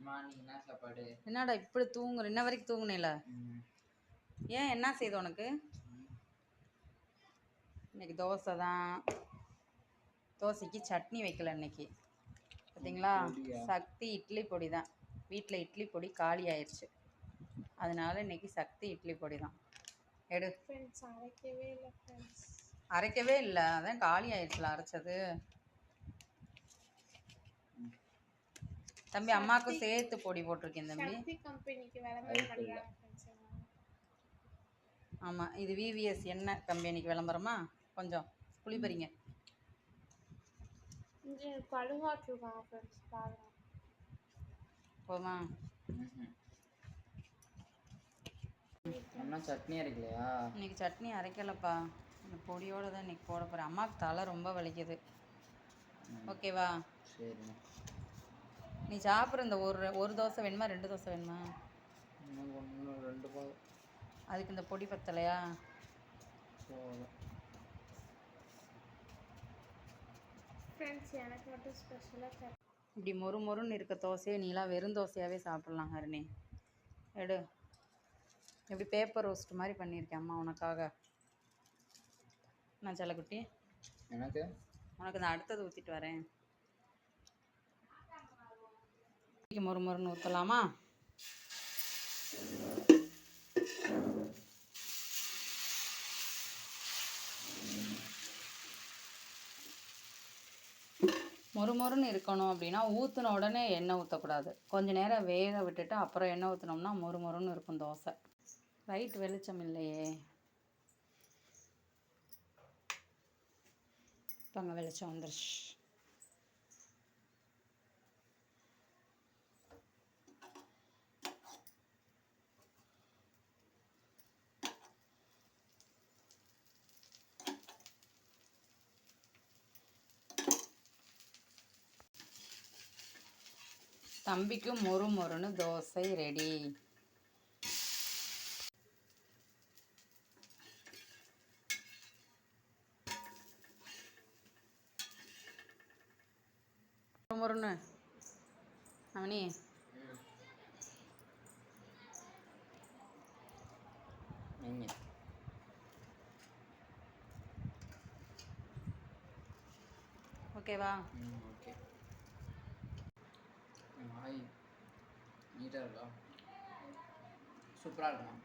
Morning என்ன சாப்பாடு? என்னடா இப்படி தூங்குற? இன்ன வரைக்கும் தூங்குனேல? ஏன் என்ன செய்யுது உனக்கு? இன்னைக்கு தோசை தான். தோசைக்கு சட்னி வைக்கல இன்னைக்கு. பார்த்தீங்களா? சக்தி இட்லி பொடி தான். வீட்டில் இட்லி பொடி காலி ஆயிடுச்சு. அதனால இன்னைக்கு சக்தி இட்லி பொடி தான். எடு. அரைக்கவே இல்லை, அதான் காலி ஆயிடுச்சுல அரைச்சது. தம்பி அம்மாவுக்கும் சேர்த்து பொடி போட்டிருக்கேன் தம்பி. ஆமாம், இது விவிஎஸ் என்ன கம்பெனிக்கு விளம்பரமா? கொஞ்சம் புளிப்பறிங்க. போமா? அம்மா சட்னி அரைக்கலையா? இன்னைக்கு சட்னி அரைக்கலப்பா, இந்த பொடியோடு தான் இன்னைக்கு போட போகிறேன். அம்மாவுக்கு தலை ரொம்ப வலிக்குது. ஓகேவா? சரிண்ணா. நீ சாப்பிட்ற இந்த ஒரு தோசை வேணுமா, 2 தோசை வேணுமா? இன்னும் 2 போதும். அதுக்கு இந்த பொடி பத்தலையா? எனக்கு மட்டும் ஸ்பெஷலாக இப்படி மொறு மொறுன்னு இருக்க தோசையை நீலாம் வெறும் தோசையாகவே சாப்பிட்லாம் ஹரிணி. எடு. இப்படி பேப்பர் ரோஸ்ட் மாதிரி பண்ணியிருக்கேன் அம்மா உனக்காக. நான் செல்லக்குட்டி உனக்கு நான் அடுத்தது ஊற்றிட்டு வரேன். மொறு மொறுன்னு ஊற்றலாமா? மொறுமொறுன்னு இருக்கணும் அப்படின்னா ஊற்றின உடனே எண்ணெய் ஊற்றக்கூடாது. கொஞ்சம் நேரம் வேக விட்டுட்டு அப்புறம் எண்ணெய் ஊற்றினோம்னா மொறுமொறுன்னு இருக்கும் தோசை. லைட் வெளிச்சம் இல்லையே, இப்போ அங்கே வெளிச்சம் வந்துருச்சு. தம்பிக்கு மொறு மொறுன்னு தோசை ரெடி. மொறுன்னு அவனி ஓகேவா? ஓகே. ஹாய், நீட்டாக இருக்கா? சூப்பராக இருக்கும்.